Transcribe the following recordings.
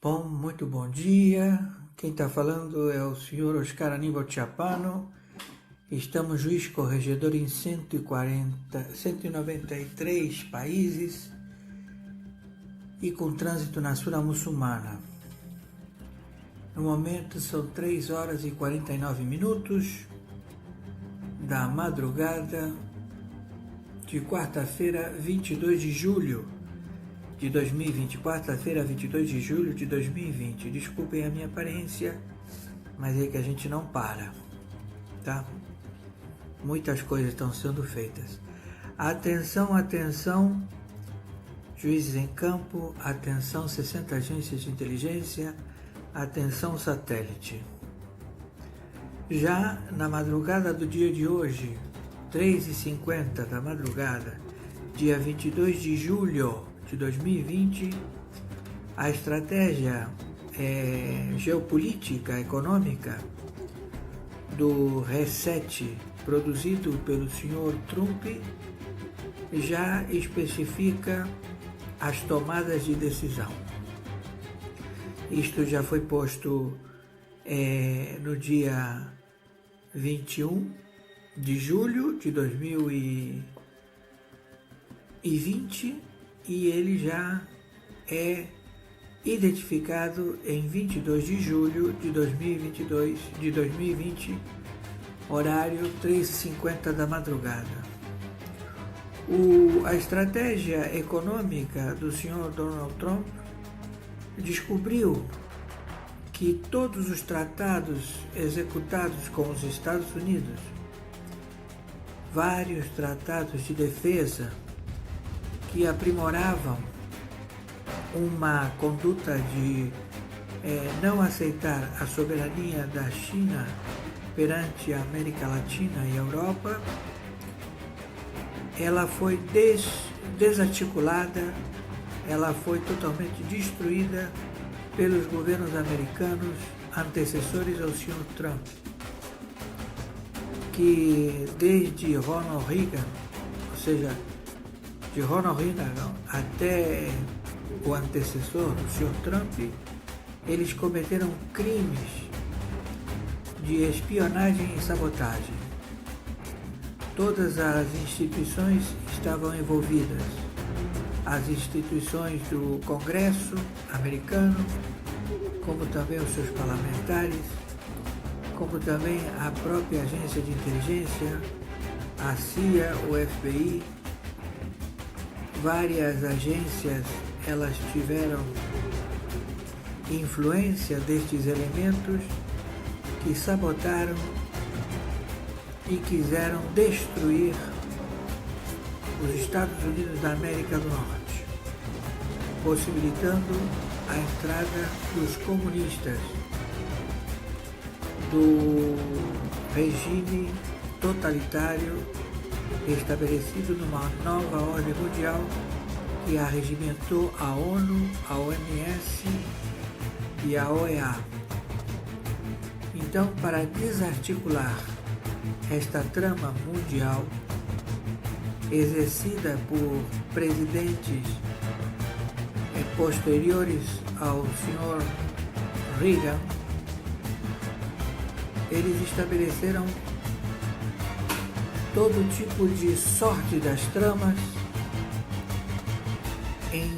Bom, muito bom dia. Quem está falando é o senhor Oscar Aníbal Chiapano. Estamos juiz corregedor em 193 países e com trânsito na Sura Muçulmana. No momento são 3 horas e 49 minutos da madrugada de quarta-feira, 22 de julho de 2020, quarta-feira, 22 de julho de 2020. Desculpem a minha aparência, mas é que a gente não para, tá? Muitas coisas estão sendo feitas. Atenção, atenção, juízes em campo, atenção, 60 agências de inteligência, atenção, satélite. Já na madrugada do dia de hoje, 3h50 da madrugada, dia 22 de julho de 2020, a estratégia geopolítica econômica do reset produzido pelo senhor Trump já especifica as tomadas de decisão. Isto já foi posto no dia 21 de julho de 2020 e ele já é identificado em 22 de julho de 2020, horário 3h50 da madrugada. A estratégia econômica do senhor Donald Trump descobriu que todos os tratados executados com os Estados Unidos, vários tratados de defesa que aprimoravam uma conduta de não aceitar a soberania da China perante a América Latina e a Europa, ela foi desarticulada, ela foi totalmente destruída pelos governos americanos antecessores ao Sr. Trump, que desde Ronald Reagan, ou seja, de Ronald Reagan até o antecessor do Sr. Trump, eles cometeram crimes de espionagem e sabotagem. Todas as instituições estavam envolvidas, as instituições do Congresso americano, como também os seus parlamentares, como também a própria agência de inteligência, a CIA, o FBI. Várias agências, elas tiveram influência destes elementos que sabotaram e quiseram destruir os Estados Unidos da América do Norte, possibilitando a entrada dos comunistas, do regime totalitário estabelecido numa nova ordem mundial que arregimentou a ONU, a OMS e a OEA. Então, para desarticular esta trama mundial exercida por presidentes posteriores ao Sr. Reagan, eles estabeleceram todo tipo de sorte das tramas em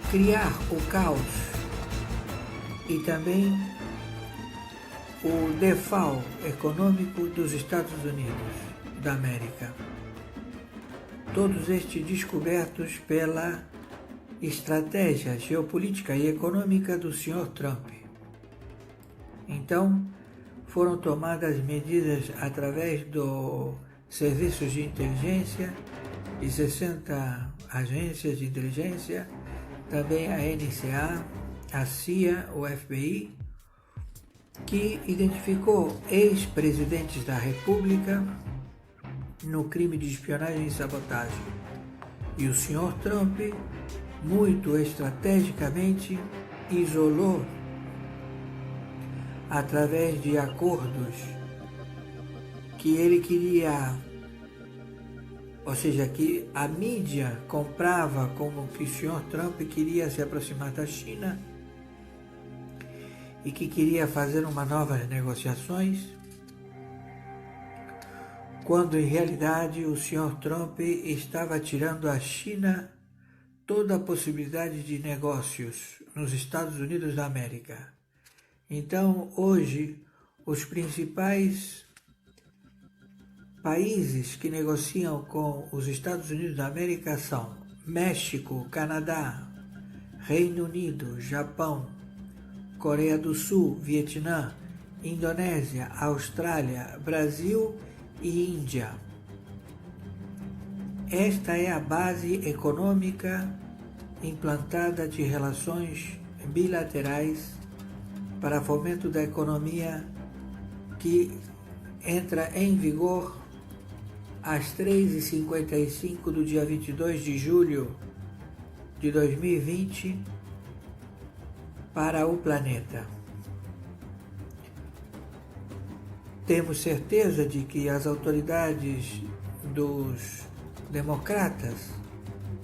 criar o caos e também o default econômico dos Estados Unidos da América. Todos estes descobertos pela estratégia geopolítica e econômica do Sr. Trump. Então, foram tomadas medidas através dos serviços de inteligência de 60 agências de inteligência, também a NSA, a CIA, o FBI, que identificou ex-presidentes da República no crime de espionagem e sabotagem. E o Sr. Trump, muito estrategicamente, isolou através de acordos que ele queria ou seja, que a mídia comprava como que o senhor Trump queria se aproximar da China e que queria fazer uma novas negociações, quando em realidade o senhor Trump estava tirando à China toda a possibilidade de negócios nos Estados Unidos da América. Então, hoje, os principais países que negociam com os Estados Unidos da América são México, Canadá, Reino Unido, Japão, Coreia do Sul, Vietnã, Indonésia, Austrália, Brasil e Índia. Esta é a base econômica implantada de relações bilaterais para fomento da economia que entra em vigor às 3h55 do dia 22 de julho de 2020 para o planeta. Temos certeza de que as autoridades dos democratas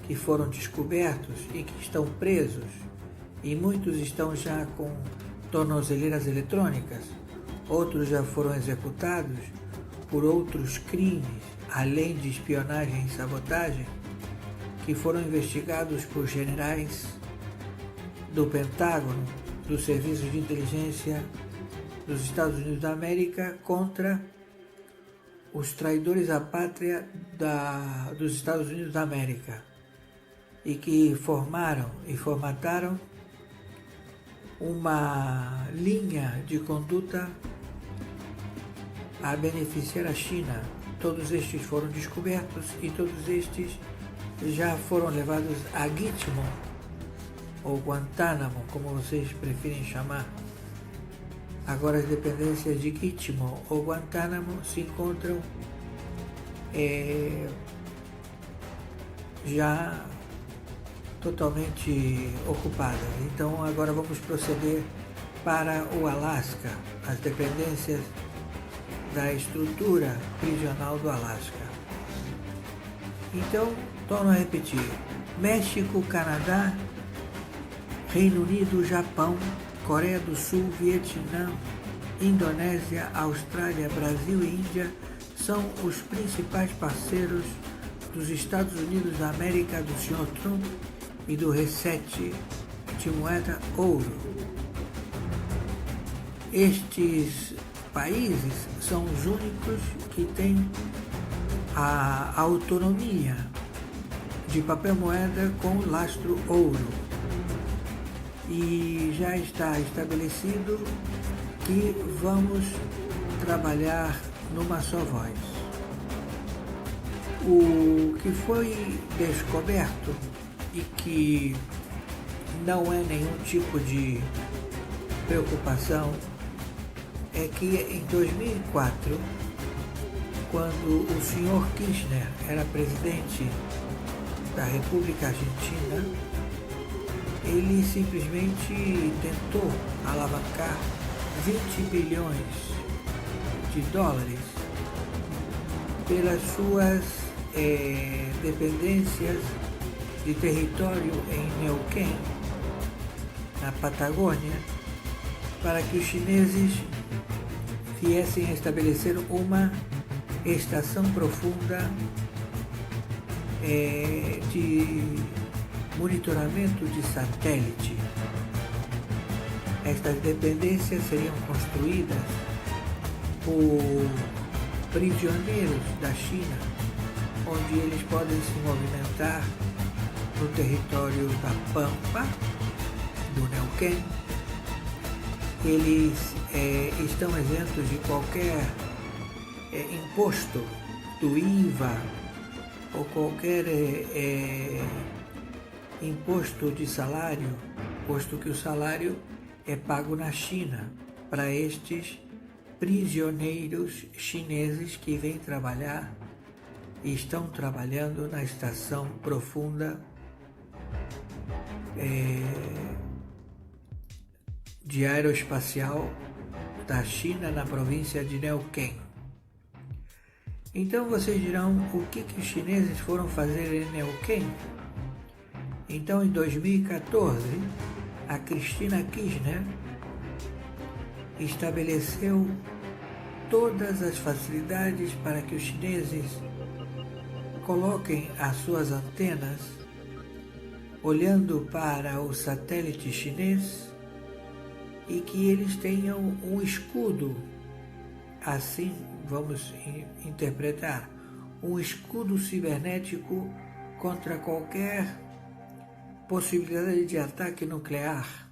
que foram descobertos e que estão presos, e muitos estão já com tornozeleiras eletrônicas, outros já foram executados por outros crimes, além de espionagem e sabotagem, que foram investigados por generais do Pentágono, do Serviço de Inteligência dos Estados Unidos da América contra os traidores à pátria dos Estados Unidos da América, e que formaram e formataram uma linha de conduta a beneficiar a China. Todos estes foram descobertos e todos estes já foram levados a Gitmo, ou Guantánamo, como vocês preferem chamar. Agora as dependências de Gitmo ou Guantánamo se encontram já totalmente ocupadas. Então agora vamos proceder para o Alasca, as dependências da estrutura prisional do Alasca. Então, torno a repetir: México, Canadá, Reino Unido, Japão, Coreia do Sul, Vietnã, Indonésia, Austrália, Brasil e Índia são os principais parceiros dos Estados Unidos da América, do Sr. Trump e do reset de moeda ouro. Estes países são os únicos que têm a autonomia de papel moeda com lastro ouro. E já está estabelecido que vamos trabalhar numa só voz. O que foi descoberto e que não é nenhum tipo de preocupação é que em 2004, quando o senhor Kirchner era presidente da República Argentina, ele simplesmente tentou alavancar 20 bilhões de dólares pelas suas dependências de território em Neuquén, na Patagônia, para que os chineses viessem a estabelecer uma estação profunda de monitoramento de satélite. Estas dependências seriam construídas por prisioneiros da China, onde eles podem se movimentar no território da Pampa, do Neuquén. Eles estão isentos de qualquer imposto do IVA ou qualquer imposto de salário, posto que o salário é pago na China para estes prisioneiros chineses que vêm trabalhar e estão trabalhando na estação profunda de aeroespacial da China na província de Neuquén. Então vocês dirão o que os chineses foram fazer em Neuquén? Então, em 2014, a Cristina Kirchner estabeleceu todas as facilidades para que os chineses coloquem as suas antenas olhando para o satélite chinês e que eles tenham um escudo, assim vamos interpretar, um escudo cibernético contra qualquer possibilidade de ataque nuclear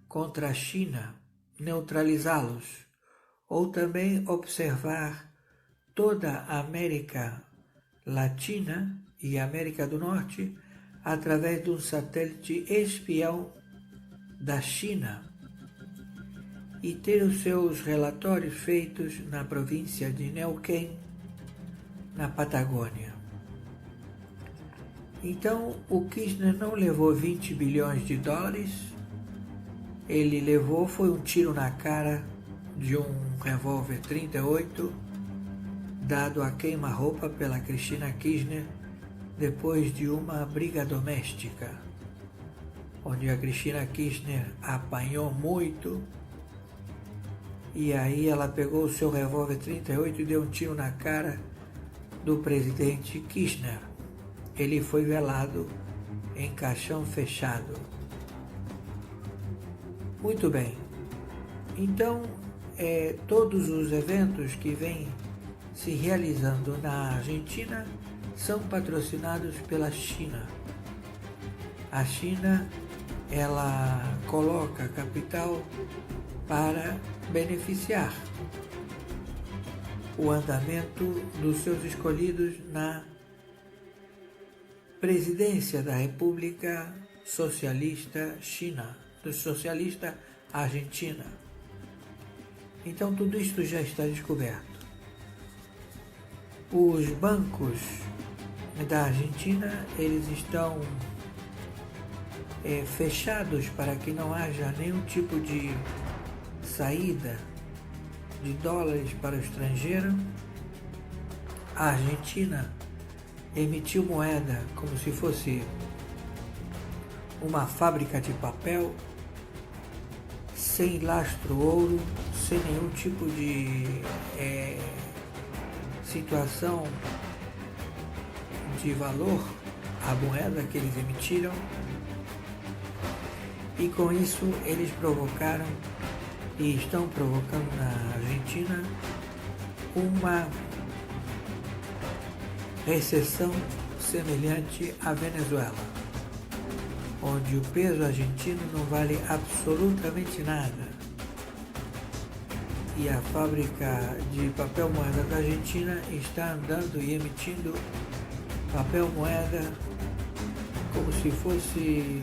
contra a China, neutralizá-los, ou também observar toda a América Latina e América do Norte através de um satélite espião da China e ter os seus relatórios feitos na província de Neuquén, na Patagônia. Então, o Kirchner não levou 20 bilhões de dólares, ele levou, foi um tiro na cara de um revólver 38, dado a queima-roupa pela Cristina Kirchner depois de uma briga doméstica, onde a Cristina Kirchner apanhou muito, e aí ela pegou o seu revólver 38 e deu um tiro na cara do presidente Kirchner. Ele foi velado em caixão fechado. Muito bem. Então, todos os eventos que vêm se realizando na Argentina são patrocinados pela China. A China, ela coloca capital para beneficiar o andamento dos seus escolhidos na presidência da República Socialista China, do Socialista Argentina. Então tudo isto já está descoberto. Os bancos da Argentina, eles estão fechados para que não haja nenhum tipo de saída de dólares para o estrangeiro. A Argentina emitiu moeda como se fosse uma fábrica de papel, sem lastro ouro, sem nenhum tipo de situação de valor à moeda que eles emitiram, e com isso eles provocaram e estão provocando na Argentina uma recessão semelhante à Venezuela, onde o peso argentino não vale absolutamente nada. E a fábrica de papel moeda da Argentina está andando e emitindo papel moeda como se fosse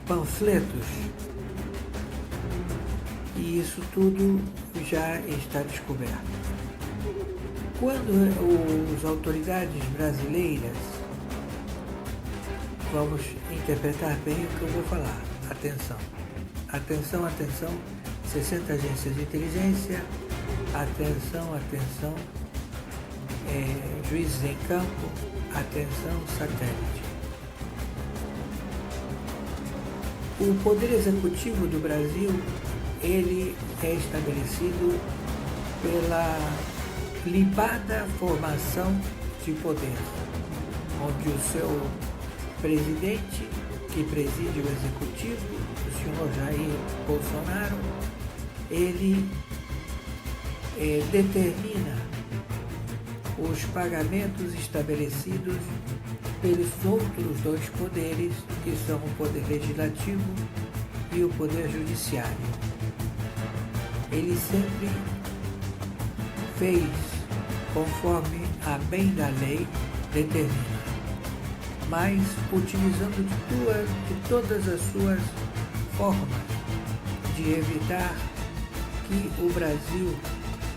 panfletos. E isso tudo já está descoberto. Quando as autoridades brasileiras, vamos interpretar bem o que eu vou falar, atenção, atenção, atenção, 60 agências de inteligência, atenção, atenção, juízes em campo, atenção, satélite. O Poder Executivo do Brasil, ele é estabelecido pela libada formação de poder, onde o seu presidente, que preside o Executivo, o senhor Jair Bolsonaro, ele determina os pagamentos estabelecidos pelos outros dois poderes, que são o Poder Legislativo e o Poder Judiciário. Ele sempre fez conforme a bem da lei determina, mas utilizando de todas as suas formas de evitar que o Brasil,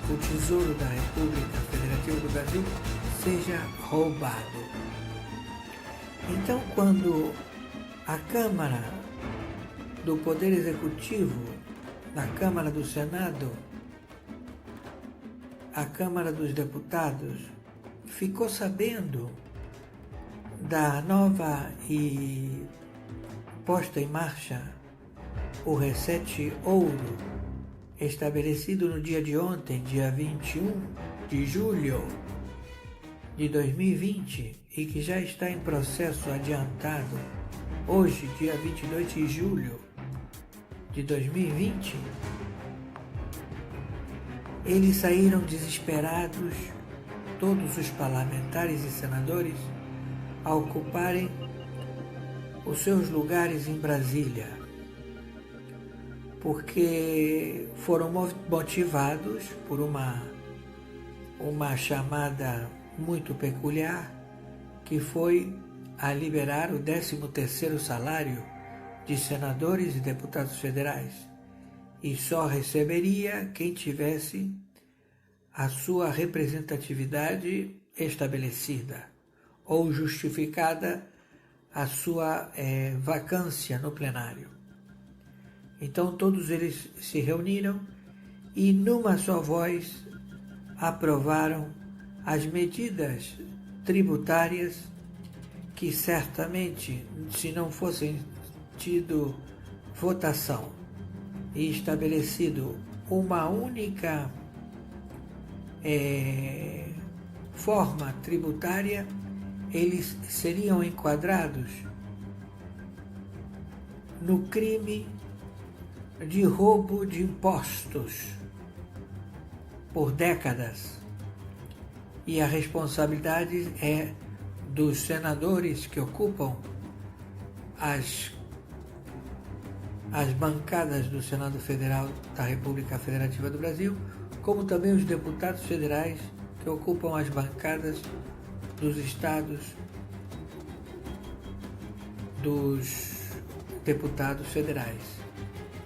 o Tesouro da República Federativa do Brasil, seja roubado. Então, quando a Câmara do Poder Executivo, na Câmara do Senado, a Câmara dos Deputados ficou sabendo da nova e posta em marcha o Reset Ouro, estabelecido no dia de ontem, dia 21 de julho de 2020, e que já está em processo adiantado hoje, dia 22 de julho de 2020, eles saíram desesperados, todos os parlamentares e senadores, a ocuparem os seus lugares em Brasília, porque foram motivados por uma chamada muito peculiar, que foi a liberar o 13º salário de senadores e deputados federais, e só receberia quem tivesse a sua representatividade estabelecida ou justificada a sua vacância no plenário. Então todos eles se reuniram e numa só voz aprovaram as medidas tributárias que certamente, se não fossem tido votação e estabelecido uma única forma tributária, eles seriam enquadrados no crime de roubo de impostos por décadas. E a responsabilidade é dos senadores que ocupam as bancadas do Senado Federal da República Federativa do Brasil, como também os deputados federais que ocupam as bancadas dos estados, dos deputados federais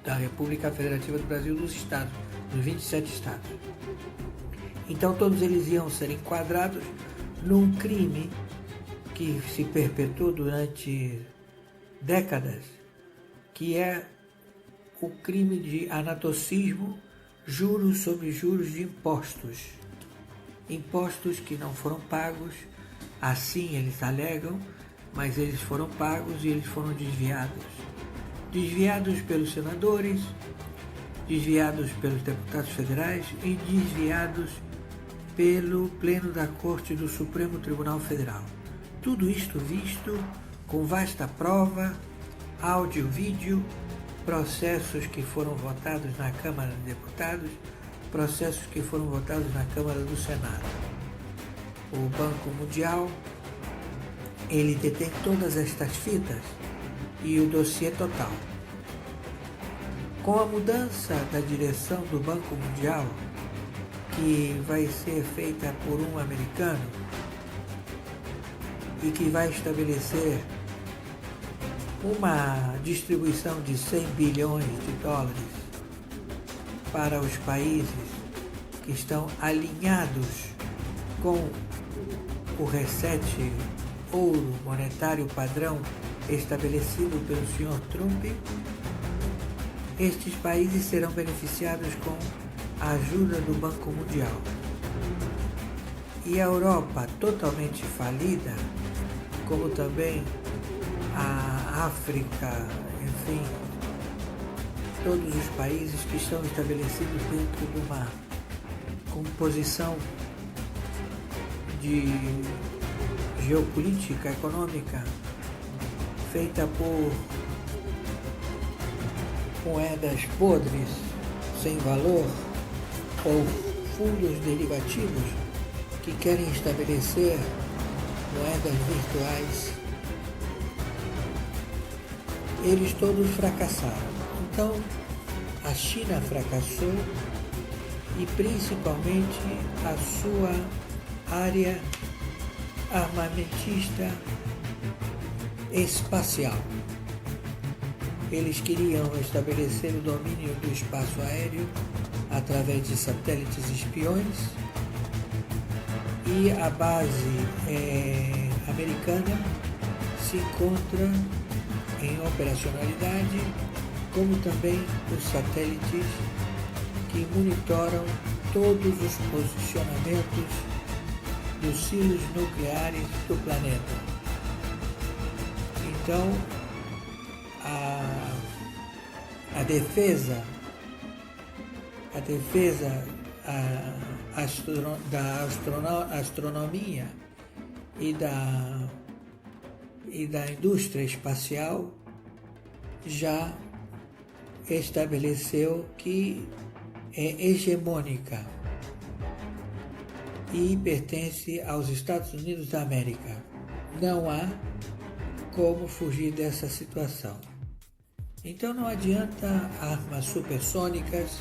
da República Federativa do Brasil, dos estados, dos 27 estados. Então todos eles iam ser enquadrados num crime que se perpetuou durante décadas, que é o crime de anatocismo, juros sobre juros de impostos. Impostos que não foram pagos, assim eles alegam, mas eles foram pagos e eles foram desviados. Desviados pelos senadores, desviados pelos deputados federais e desviados pelo Pleno da Corte do Supremo Tribunal Federal. Tudo isto visto com vasta prova, áudio, vídeo, processos que foram votados na Câmara de Deputados, processos que foram votados na Câmara do Senado. O Banco Mundial, ele detém todas estas fitas e o dossiê total. Com a mudança da direção do Banco Mundial, que vai ser feita por um americano e que vai estabelecer uma distribuição de 100 bilhões de dólares para os países que estão alinhados com o Reset Ouro monetário padrão estabelecido pelo Sr. Trump, estes países serão beneficiados com a ajuda do Banco Mundial. E a Europa totalmente falida, como também a África, enfim, todos os países que estão estabelecidos dentro de uma composição de geopolítica econômica feita por moedas podres, sem valor, ou fundos derivativos que querem estabelecer moedas virtuais, eles todos fracassaram. Então, a China fracassou e principalmente a sua área armamentista espacial. Eles queriam estabelecer o domínio do espaço aéreo através de satélites espiões, e a base americana se encontra em operacionalidade, como também os satélites que monitoram todos os posicionamentos dos silos nucleares do planeta. Então, a defesa da astronomia e da indústria espacial já estabeleceu que é hegemônica e pertence aos Estados Unidos da América. Não há como fugir dessa situação. Então não adianta armas supersônicas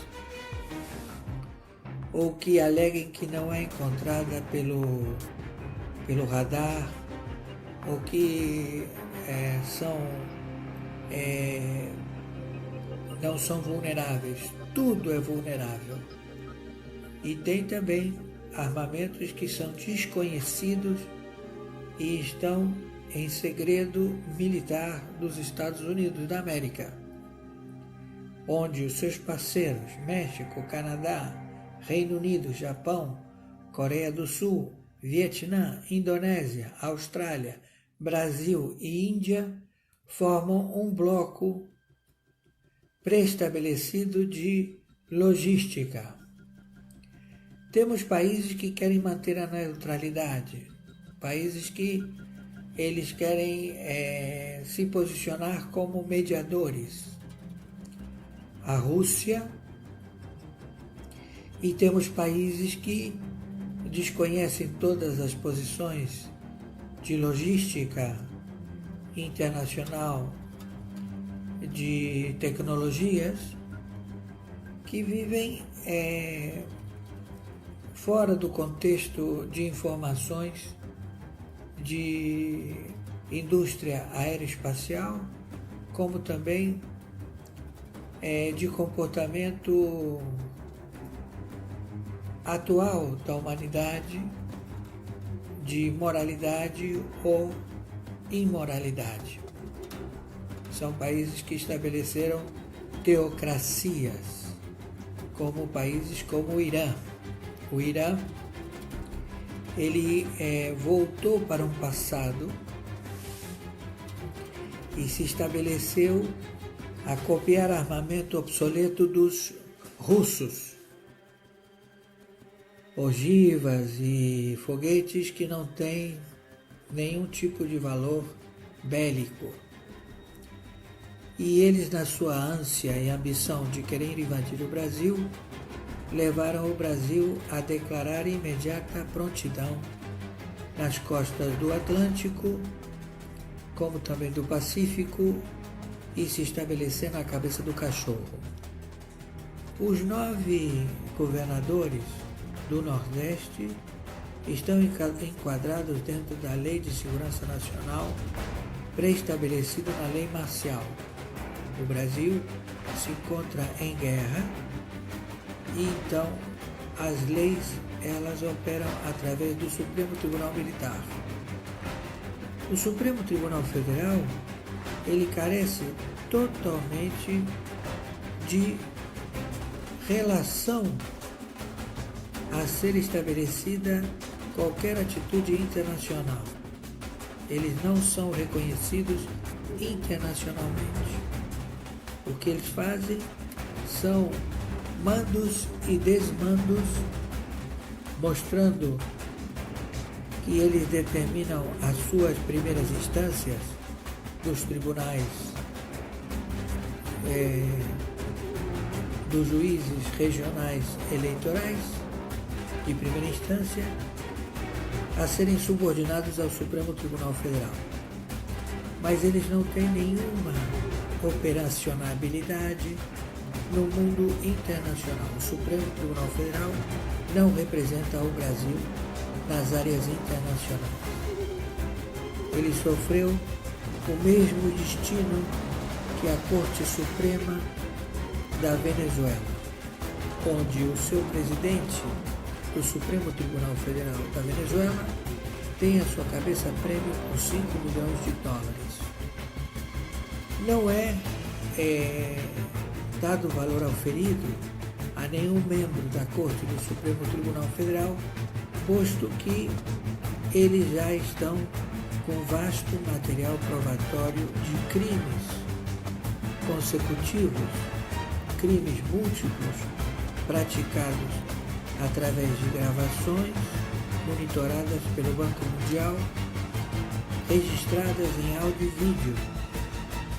ou que aleguem que não é encontrada pelo radar, ou que não são vulneráveis. Tudo é vulnerável. E tem também armamentos que são desconhecidos e estão em segredo militar dos Estados Unidos da América, onde os seus parceiros, México, Canadá, Reino Unido, Japão, Coreia do Sul, Vietnã, Indonésia, Austrália, Brasil e Índia, formam um bloco pré-estabelecido de logística. Temos países que querem manter a neutralidade, países que eles querem se posicionar como mediadores. A Rússia, e temos países que desconhecem todas as posições de logística internacional, de tecnologias, que vivem fora do contexto de informações de indústria aeroespacial, como também de comportamento atual da humanidade, de moralidade ou imoralidade. São países que estabeleceram teocracias, como países como o Irã. O Irã, ele voltou para um passado e se estabeleceu a copiar armamento obsoleto dos russos, ogivas e foguetes que não têm nenhum tipo de valor bélico. E eles, na sua ânsia e ambição de querer invadir o Brasil, levaram o Brasil a declarar imediata prontidão nas costas do Atlântico, como também do Pacífico, e se estabelecer na cabeça do cachorro. Os 9 governadores do Nordeste estão enquadrados dentro da Lei de Segurança Nacional pré-estabelecida na Lei Marcial. O Brasil se encontra em guerra e então as leis elas operam através do Supremo Tribunal Militar. O Supremo Tribunal Federal ele carece totalmente de relação a ser estabelecida qualquer atitude internacional. Eles não são reconhecidos internacionalmente. O que eles fazem são mandos e desmandos, mostrando que eles determinam as suas primeiras instâncias dos tribunais, dos juízes regionais eleitorais de primeira instância, a serem subordinados ao Supremo Tribunal Federal. Mas eles não têm nenhuma operacionalidade no mundo internacional. O Supremo Tribunal Federal não representa o Brasil nas áreas internacionais. Ele sofreu o mesmo destino que a Corte Suprema da Venezuela, onde o seu presidente do Supremo Tribunal Federal da Venezuela tem a sua cabeça prêmio por 5 milhões de dólares. Não é dado valor auferido à a nenhum membro da Corte do Supremo Tribunal Federal, posto que eles já estão com vasto material probatório de crimes consecutivos, crimes múltiplos, praticados através de gravações monitoradas pelo Banco Mundial, registradas em áudio e vídeo,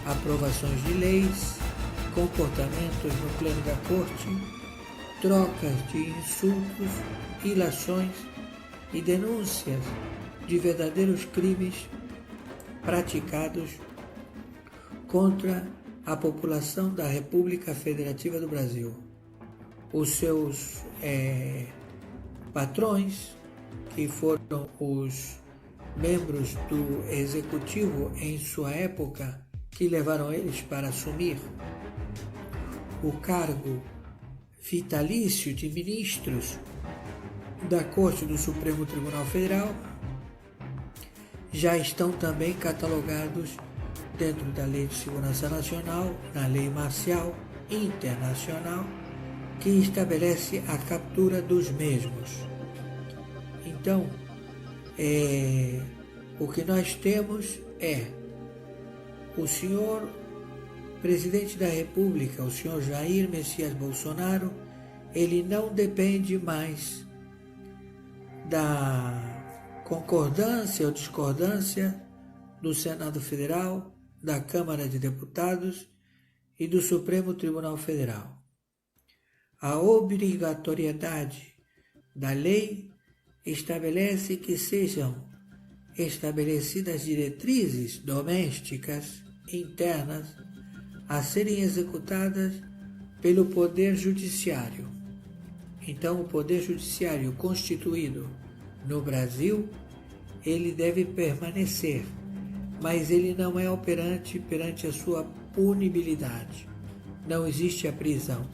aprovações de leis, comportamentos no pleno da Corte, trocas de insultos, ilações e denúncias de verdadeiros crimes praticados contra a população da República Federativa do Brasil. Os seus patrões, que foram os membros do Executivo em sua época, que levaram eles para assumir o cargo vitalício de ministros da Corte do Supremo Tribunal Federal, já estão também catalogados dentro da Lei de Segurança Nacional, na Lei Marcial Internacional, que estabelece a captura dos mesmos. Então, o que nós temos é o senhor presidente da República, o senhor Jair Messias Bolsonaro, ele não depende mais da concordância ou discordância do Senado Federal, da Câmara de Deputados e do Supremo Tribunal Federal. A obrigatoriedade da lei estabelece que sejam estabelecidas diretrizes domésticas internas a serem executadas pelo Poder Judiciário. Então, o Poder Judiciário constituído no Brasil, ele deve permanecer, mas ele não é operante perante a sua punibilidade. Não existe a prisão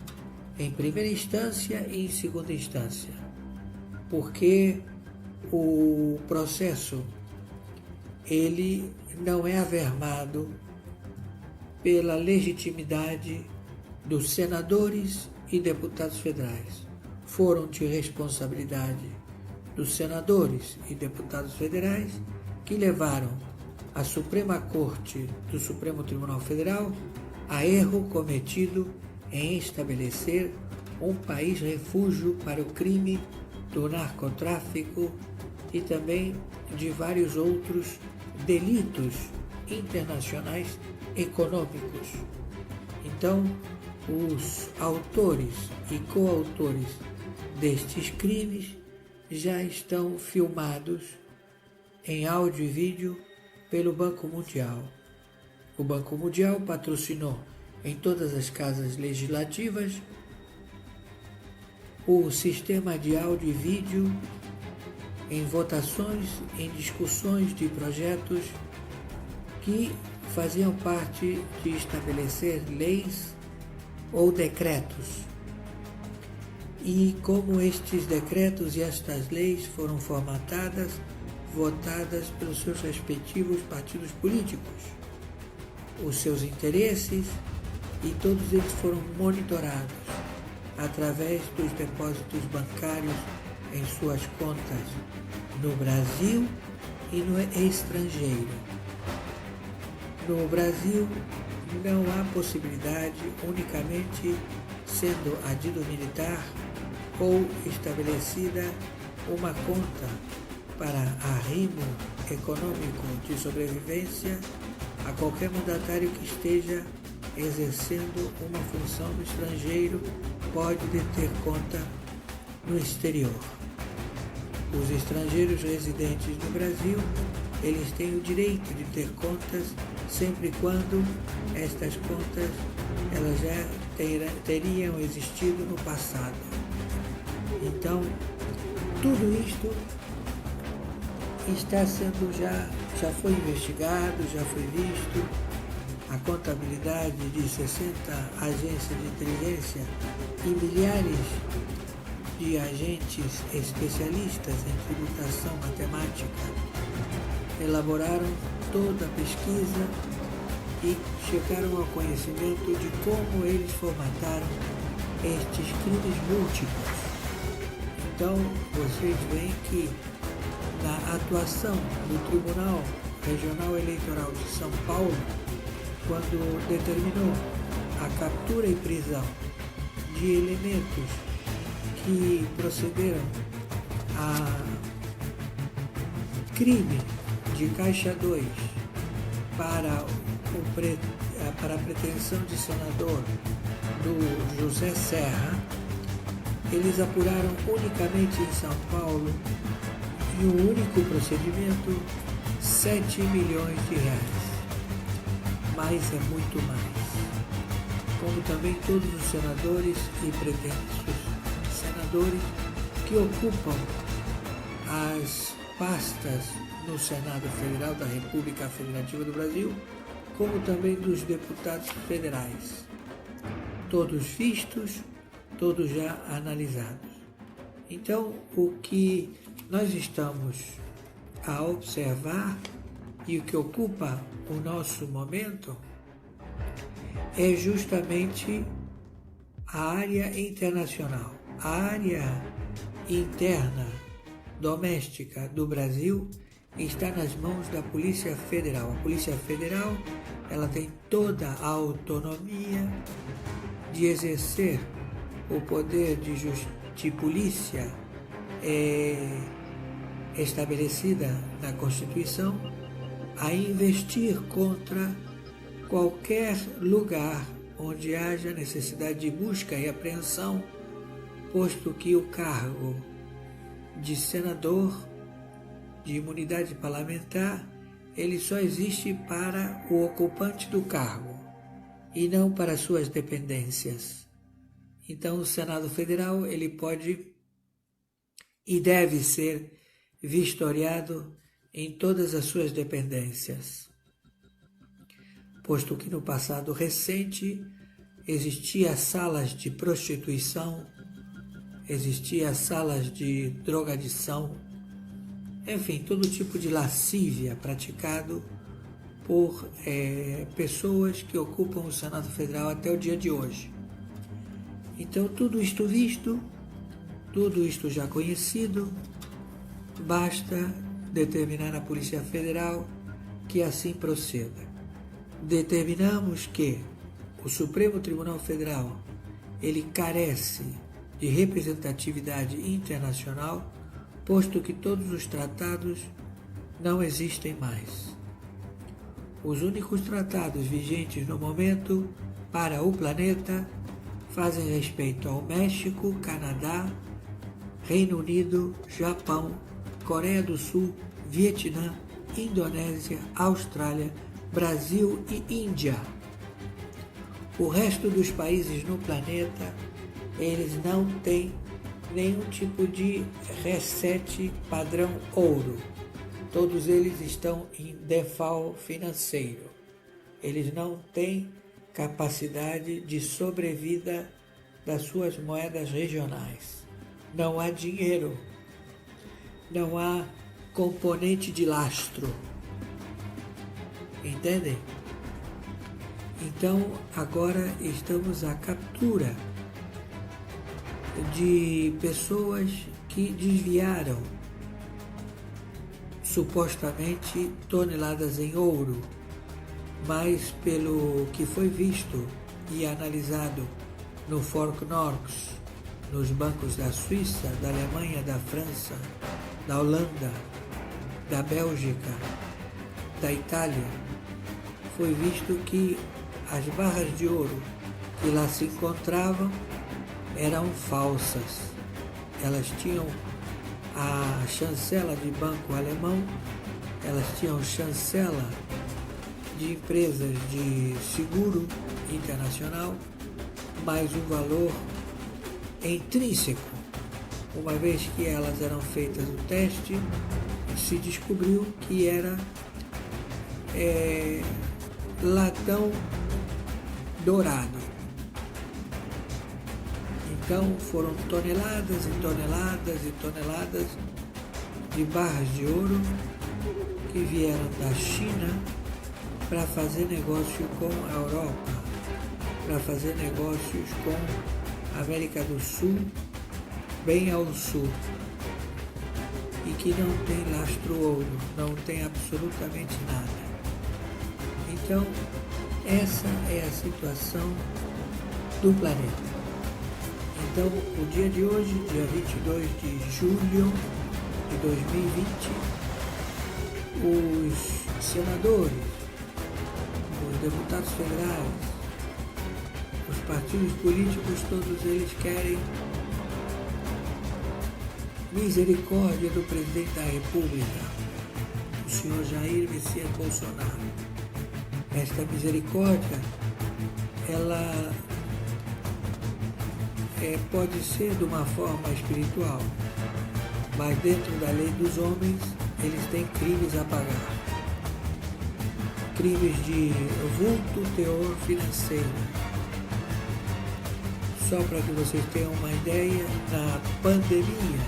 em primeira instância e em segunda instância, porque o processo ele não é avermado pela legitimidade dos senadores e deputados federais. Foram de responsabilidade dos senadores e deputados federais que levaram a Suprema Corte do Supremo Tribunal Federal a erro cometido em estabelecer um país refúgio para o crime do narcotráfico e também de vários outros delitos internacionais econômicos. Então, os autores e coautores destes crimes já estão filmados em áudio e vídeo pelo Banco Mundial. O Banco Mundial patrocinou em todas as casas legislativas o sistema de áudio e vídeo em votações, em discussões de projetos que faziam parte de estabelecer leis ou decretos. E como estes decretos e estas leis foram formatadas, votadas pelos seus respectivos partidos políticos, os seus interesses, e todos eles foram monitorados através dos depósitos bancários em suas contas no Brasil e no estrangeiro. No Brasil, não há possibilidade, unicamente sendo a dívida militar ou estabelecida uma conta para arrimo econômico de sobrevivência a qualquer mandatário que esteja exercendo uma função no estrangeiro pode deter conta no exterior. Os estrangeiros residentes no Brasil, eles têm o direito de ter contas sempre e quando estas contas elas já teriam existido no passado. Então, tudo isto está sendo já foi investigado, já foi visto. A contabilidade de 60 agências de inteligência e milhares de agentes especialistas em tributação matemática elaboraram toda a pesquisa e chegaram ao conhecimento de como eles formataram estes crimes múltiplos. Então, vocês veem que na atuação do Tribunal Regional Eleitoral de São Paulo, quando determinou a captura e prisão de elementos que procederam a crime de Caixa 2 para a pretensão de senador do José Serra, eles apuraram unicamente em São Paulo, em um único procedimento, 7 milhões de reais. Mas é muito mais. Como também todos os senadores e pretensos senadores que ocupam as pastas no Senado Federal da República Federativa do Brasil, como também dos deputados federais. Todos vistos, todos já analisados. Então, o que nós estamos a observar e o que ocupa o nosso momento é justamente a área internacional. A área interna, doméstica do Brasil está nas mãos da Polícia Federal. A Polícia Federal, ela tem toda a autonomia de exercer o poder de polícia estabelecida na Constituição, a investir contra qualquer lugar onde haja necessidade de busca e apreensão, posto que o cargo de senador, de imunidade parlamentar, ele só existe para o ocupante do cargo e não para suas dependências. Então, o Senado Federal, ele pode e deve ser vistoriado em todas as suas dependências, posto que no passado recente existia salas de prostituição, existia salas de drogadição, enfim, todo tipo de lascívia praticado por pessoas que ocupam o Senado Federal até o dia de hoje. Então, tudo isto visto, tudo isto já conhecido, basta determinar à Polícia Federal que assim proceda. Determinamos que o Supremo Tribunal Federal, ele carece de representatividade internacional, posto que todos os tratados não existem mais. Os únicos tratados vigentes no momento para o planeta fazem respeito ao México, Canadá, Reino Unido, Japão, Coreia do Sul, Vietnã, Indonésia, Austrália, Brasil e Índia. O resto dos países no planeta, eles não têm nenhum tipo de reset padrão ouro. Todos eles estão em default financeiro. Eles não têm capacidade de sobrevida das suas moedas regionais. Não há dinheiro, não há componente de lastro. Entendem? Então, agora estamos à captura de pessoas que desviaram supostamente toneladas em ouro, mas pelo que foi visto e analisado no Fort Knox, nos bancos da Suíça, da Alemanha, da França, da Holanda, da Bélgica, da Itália, foi visto que as barras de ouro que lá se encontravam eram falsas. Elas tinham a chancela de banco alemão, elas tinham chancela de empresas de seguro internacional, mas um valor intrínseco. Uma vez que elas eram feitas o teste, se descobriu que era latão dourado. Então foram toneladas e toneladas e toneladas de barras de ouro que vieram da China para fazer negócio com a Europa, para fazer negócios com América do Sul, bem ao sul, e que não tem lastro ouro, não tem absolutamente nada. Então, essa é a situação do planeta. Então, o dia de hoje, dia 22 de julho de 2020, os senadores, os deputados federais, os partidos políticos, todos eles querem misericórdia do presidente da República, o senhor Jair Messias Bolsonaro. Esta misericórdia, ela pode ser de uma forma espiritual, mas dentro da lei dos homens, eles têm crimes a pagar. Crimes de vulto teor financeiro. Só para que vocês tenham uma ideia, na pandemia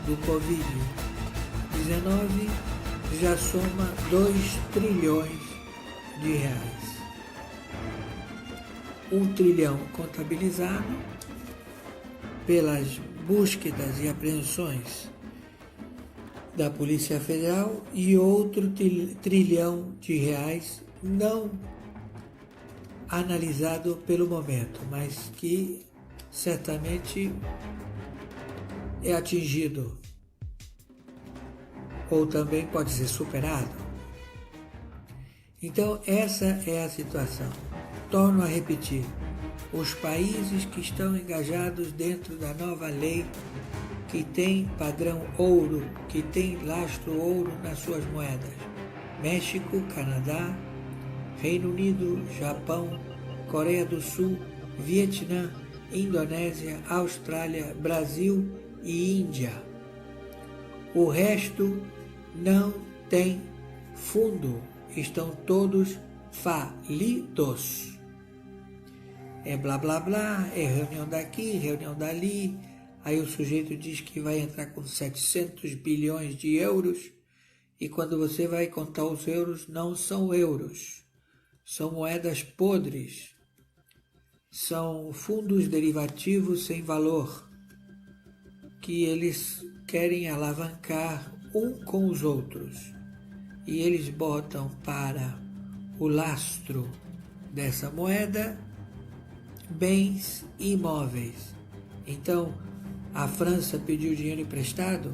do Covid-19 já soma 2 trilhões de reais. 1 trilhão contabilizado pelas búsquedas e apreensões da Polícia Federal e outro trilhão de reais não analisado pelo momento, mas que certamente é atingido ou também pode ser superado. Então essa é a situação. Torno a repetir, os países que estão engajados dentro da nova lei, que tem padrão ouro, que tem lastro ouro nas suas moedas, México, Canadá, Reino Unido, Japão, Coreia do Sul, Vietnã, Indonésia, Austrália, Brasil e Índia. O resto não tem fundo, estão todos falidos. É blá blá blá, é reunião daqui, reunião dali, aí o sujeito diz que vai entrar com 700 bilhões de euros, e quando você vai contar os euros, não são euros, são moedas podres, são fundos derivativos sem valor, que eles querem alavancar um com os outros, e eles botam para o lastro dessa moeda bens imóveis. Então, a França pediu dinheiro emprestado,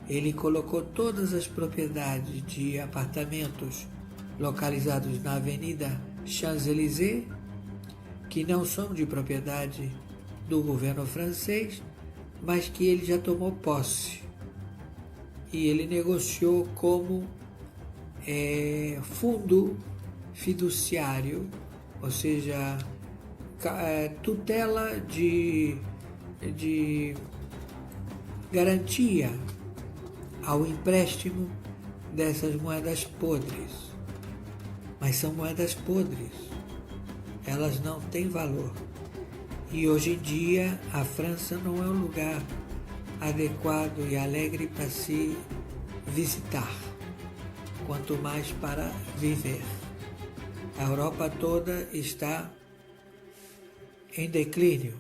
ele colocou todas as propriedades de apartamentos localizados na Avenida Champs-Élysées, que não são de propriedade do governo francês, mas que ele já tomou posse. E ele negociou como fundo fiduciário, ou seja, tutela de garantia ao empréstimo dessas moedas podres. Mas são moedas podres, elas não têm valor. E hoje em dia a França não é um lugar adequado e alegre para se visitar, quanto mais para viver. A Europa toda está em declínio.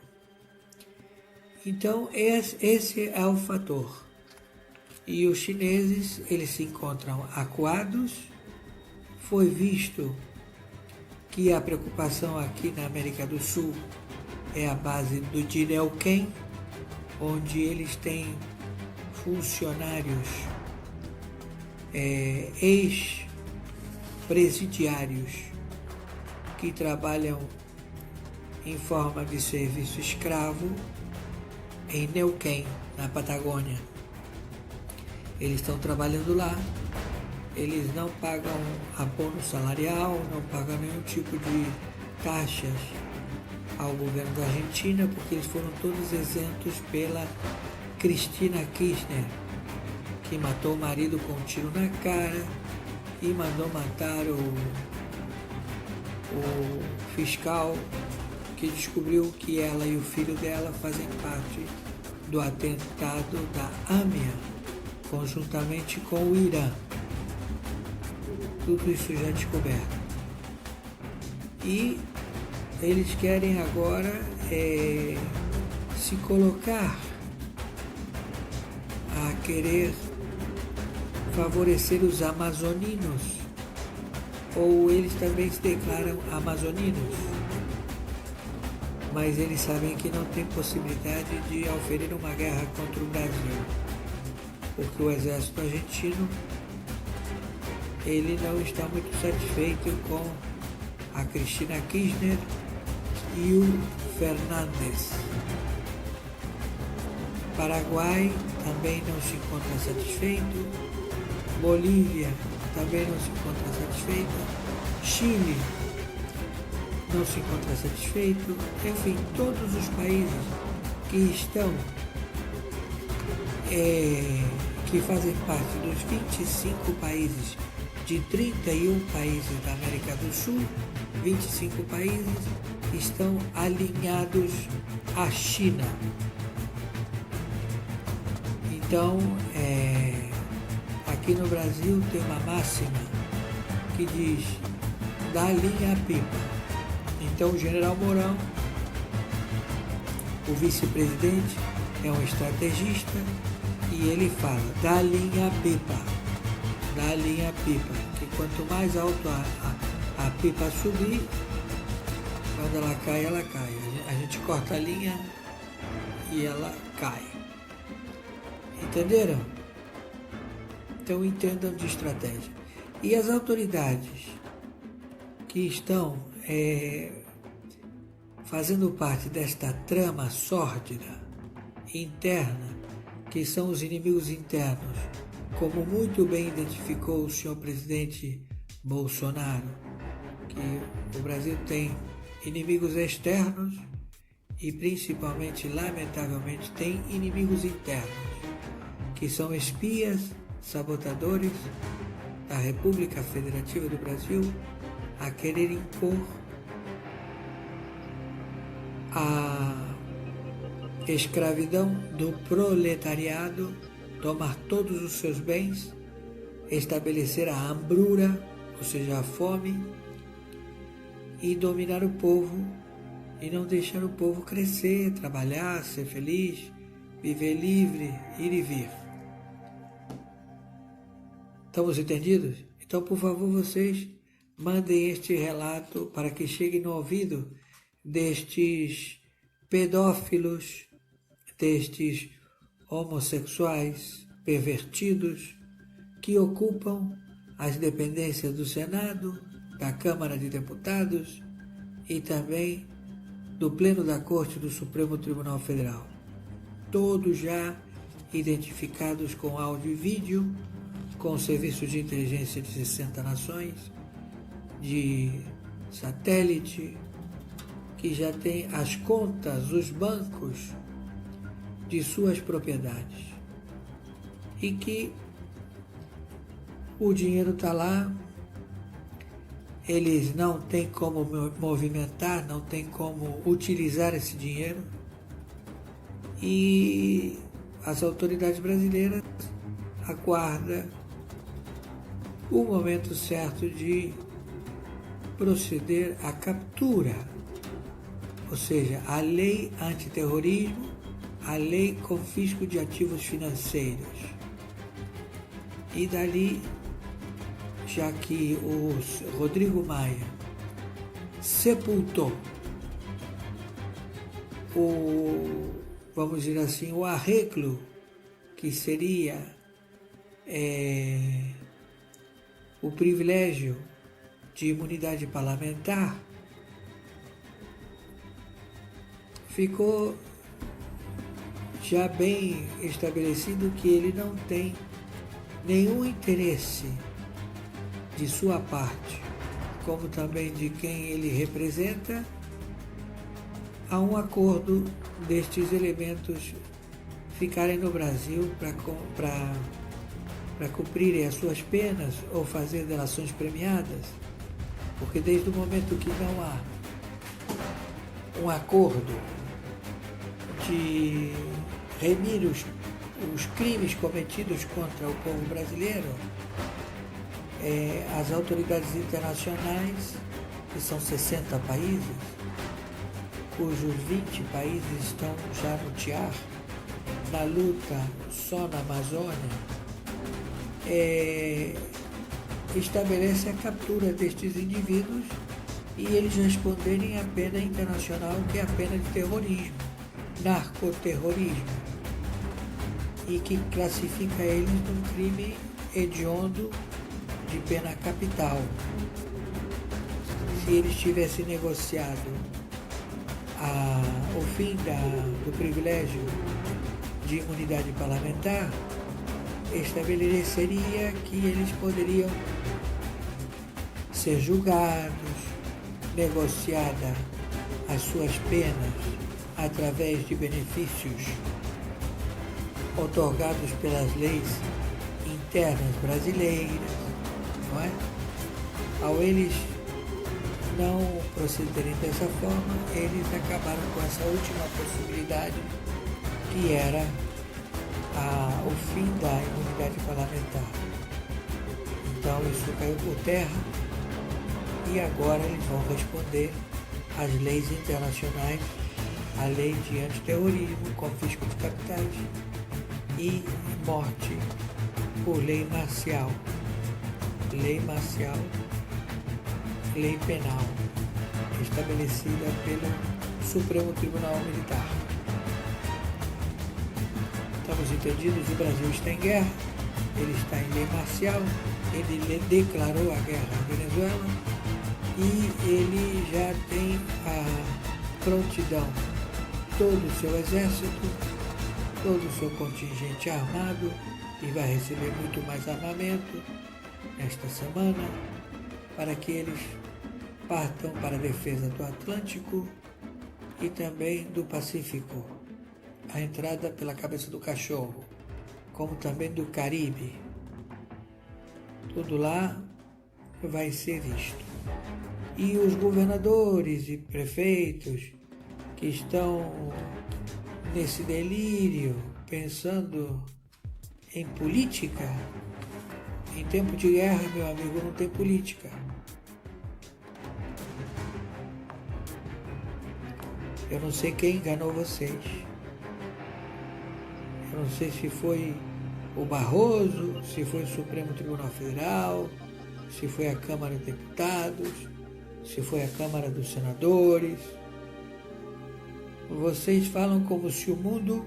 Então esse é o fator. E os chineses, eles se encontram acuados. Foi visto que a preocupação aqui na América do Sul é a base do Dineuquén, onde eles têm funcionários ex-presidiários que trabalham em forma de serviço escravo em Neuquén, na Patagônia. Eles estão trabalhando lá, eles não pagam abono salarial, não pagam nenhum tipo de taxas ao governo da Argentina, porque eles foram todos isentos pela Cristina Kirchner, que matou o marido com um tiro na cara e mandou matar o fiscal que descobriu que ela e o filho dela fazem parte do atentado da AMIA, conjuntamente com o Irã. Tudo isso já descoberto. E eles querem agora se colocar a querer favorecer os amazoninos, ou eles também se declaram amazoninos, mas eles sabem que não tem possibilidade de oferir uma guerra contra o Brasil, porque o exército argentino ele não está muito satisfeito com a Cristina Kirchner e o Fernandes. Paraguai também não se encontra satisfeito, Bolívia também não se encontra satisfeita, Chile não se encontra satisfeito, enfim, todos os países que estão, que fazem parte dos 25 países de 31 países da América do Sul, 25 países estão alinhados à China. Então, aqui no Brasil tem uma máxima que diz, dá linha à pipa. Então o general Mourão, o vice-presidente, é um estrategista e ele fala, dá linha à pipa, dá linha à pipa, que quanto mais alto a pipa subir, quando ela cai, ela cai. A gente corta a linha e ela cai. Entenderam? Então entendam de estratégia. E as autoridades que estão fazendo parte desta trama sórdida, interna, que são os inimigos internos, como muito bem identificou o senhor presidente Bolsonaro, que o Brasil tem inimigos externos e principalmente, lamentavelmente, tem inimigos internos, que são espias, sabotadores da República Federativa do Brasil a querer impor a escravidão do proletariado, tomar todos os seus bens, estabelecer a hambrura, ou seja, a fome, e dominar o povo e não deixar o povo crescer, trabalhar, ser feliz, viver livre, ir e vir. Estamos entendidos? Então, por favor, vocês mandem este relato para que chegue no ouvido destes pedófilos, destes homossexuais pervertidos que ocupam as dependências do Senado, da Câmara de Deputados e também do Pleno da Corte do Supremo Tribunal Federal. Todos já identificados com áudio e vídeo, com serviços de inteligência de 60 nações, de satélite, que já tem as contas, os bancos de suas propriedades e que o dinheiro está lá, eles não têm como movimentar, não têm como utilizar esse dinheiro e as autoridades brasileiras aguardam o momento certo de proceder à captura, ou seja, a lei antiterrorismo, a lei confisco de ativos financeiros. E dali, já que o Rodrigo Maia sepultou vamos dizer assim, o arreglo que seria o privilégio de imunidade parlamentar, ficou já bem estabelecido que ele não tem nenhum interesse de sua parte, como também de quem ele representa, a um acordo destes elementos ficarem no Brasil para cumprirem as suas penas ou fazer delações premiadas, porque desde o momento que não há um acordo de remir os crimes cometidos contra o povo brasileiro, as autoridades internacionais, que são 60 países, cujos 20 países estão já no tiar, na luta só na Amazônia, estabelece a captura destes indivíduos e eles responderem à pena internacional, que é a pena de terrorismo, narcoterrorismo, e que classifica eles num crime hediondo de pena capital. Se eles tivessem negociado o fim do privilégio de imunidade parlamentar, estabeleceria que eles poderiam ser julgados, negociada as suas penas através de benefícios otorgados pelas leis internas brasileiras, não é? Ao eles não procederem dessa forma, eles acabaram com essa última possibilidade, que era o fim da imunidade parlamentar. Então isso caiu por terra e agora eles vão responder às leis internacionais, a lei de antiterrorismo, confisco de capitais e morte por lei marcial, lei penal, estabelecida pelo Supremo Tribunal Militar. Estamos entendidos, o Brasil está em guerra, ele está em lei marcial, ele declarou a guerra à Venezuela e ele já tem a prontidão, todo o seu exército, todo o seu contingente armado, e vai receber muito mais armamento nesta semana, para que eles partam para a defesa do Atlântico e também do Pacífico, a entrada pela Cabeça do Cachorro, como também do Caribe. Tudo lá vai ser visto. E os governadores e prefeitos que estão nesse delírio, pensando em política, em tempo de guerra, meu amigo, não tem política. Eu não sei quem enganou vocês. Eu não sei se foi o Barroso, se foi o Supremo Tribunal Federal, se foi a Câmara dos Deputados, se foi a Câmara dos Senadores. Vocês falam como se o mundo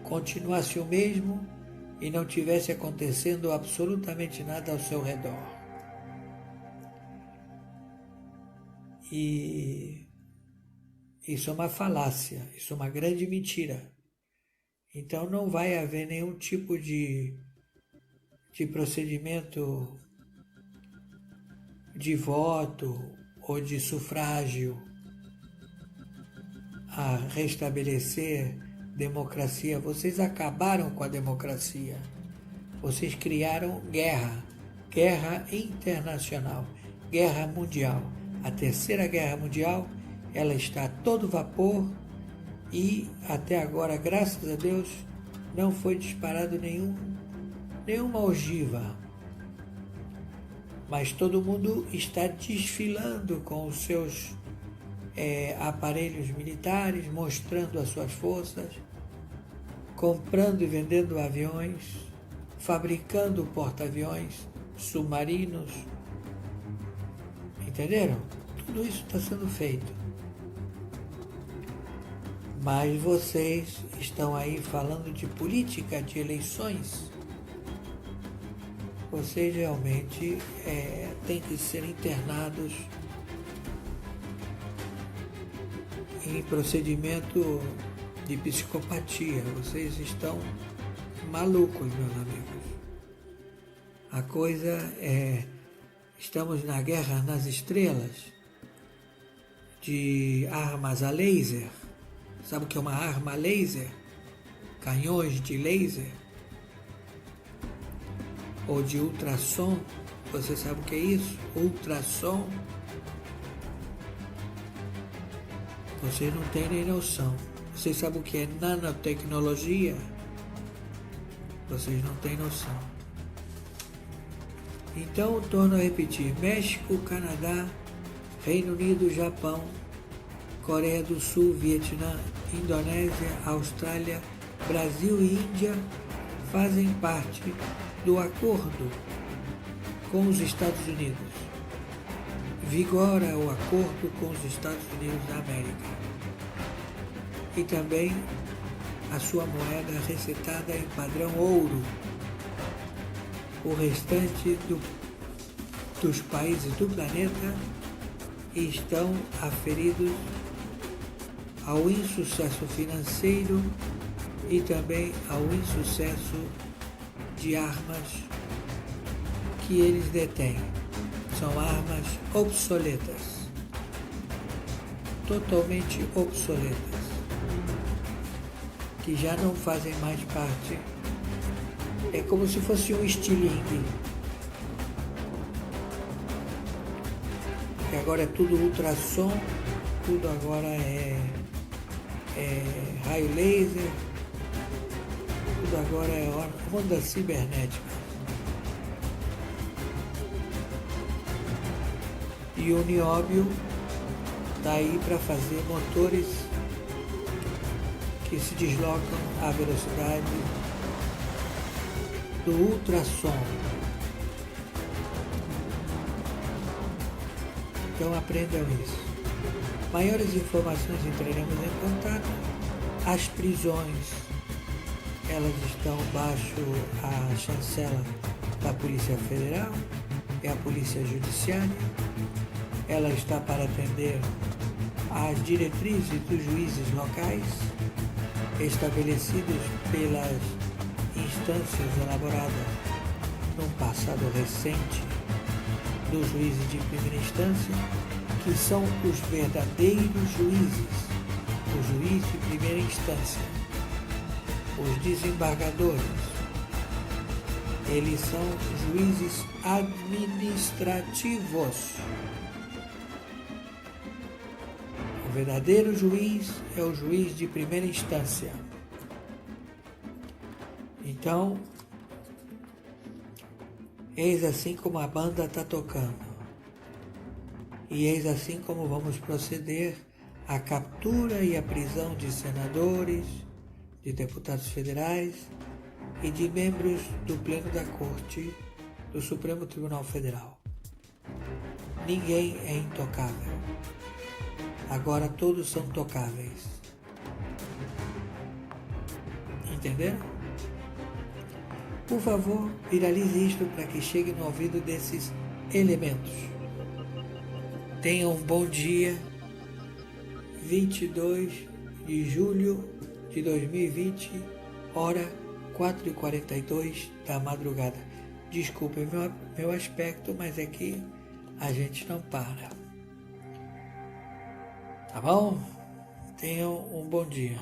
continuasse o mesmo e não tivesse acontecendo absolutamente nada ao seu redor. E isso é uma falácia, isso é uma grande mentira. Então não vai haver nenhum tipo de procedimento de voto ou de sufrágio a restabelecer democracia. Vocês acabaram com a democracia. Vocês criaram guerra internacional, guerra mundial. A Terceira Guerra Mundial, ela está a todo vapor e até agora, graças a Deus, não foi disparado nenhuma ogiva. Mas todo mundo está desfilando com os seus aparelhos militares, mostrando as suas forças, comprando e vendendo aviões, fabricando porta-aviões, submarinos. Entenderam? Tudo isso está sendo feito. Mas vocês estão aí falando de política, de eleições. Vocês realmente têm que ser internados em procedimento de psicopatia. Vocês estão malucos, meus amigos. A coisa estamos na guerra nas estrelas de armas a laser. Sabe o que é uma arma a laser? Canhões de laser? Ou de ultrassom? Você sabe o que é isso? Ultrassom? Vocês não têm nem noção. Vocês sabem o que é nanotecnologia? Vocês não têm noção. Então, torno a repetir. México, Canadá, Reino Unido, Japão, Coreia do Sul, Vietnã, Indonésia, Austrália, Brasil e Índia fazem parte do acordo com os Estados Unidos. Vigora o acordo com os Estados Unidos da América. E também a sua moeda recetada em padrão ouro. O restante dos países do planeta estão aferidos ao insucesso financeiro e também ao insucesso de armas que eles detêm. São armas obsoletas, totalmente obsoletas, que já não fazem mais parte. É como se fosse um estilingue. Que agora é tudo ultrassom, tudo agora é raio laser, tudo agora é onda cibernética. E o nióbio está aí para fazer motores que se deslocam à velocidade do ultrassom. Então aprendam isso. Maiores informações entraremos em contato. As prisões, elas estão baixo a chancela da Polícia Federal, é a Polícia Judiciária. Ela está para atender às diretrizes dos juízes locais, estabelecidos pelas instâncias elaboradas num passado recente dos juízes de primeira instância, que são os verdadeiros juízes, o juiz de primeira instância, os desembargadores. Eles são juízes administrativos. O verdadeiro juiz é o juiz de primeira instância. Então, eis assim como a banda está tocando. E eis assim como vamos proceder à captura e à prisão de senadores, de deputados federais e de membros do Pleno da Corte do Supremo Tribunal Federal. Ninguém é intocável. Agora todos são tocáveis. Entenderam? Por favor, viralize isto para que chegue no ouvido desses elementos. Tenham um bom dia, 22 de julho de 2020, hora 4h42 da madrugada. Desculpem meu aspecto, mas é que a gente não para. Tá bom? Tenham um bom dia.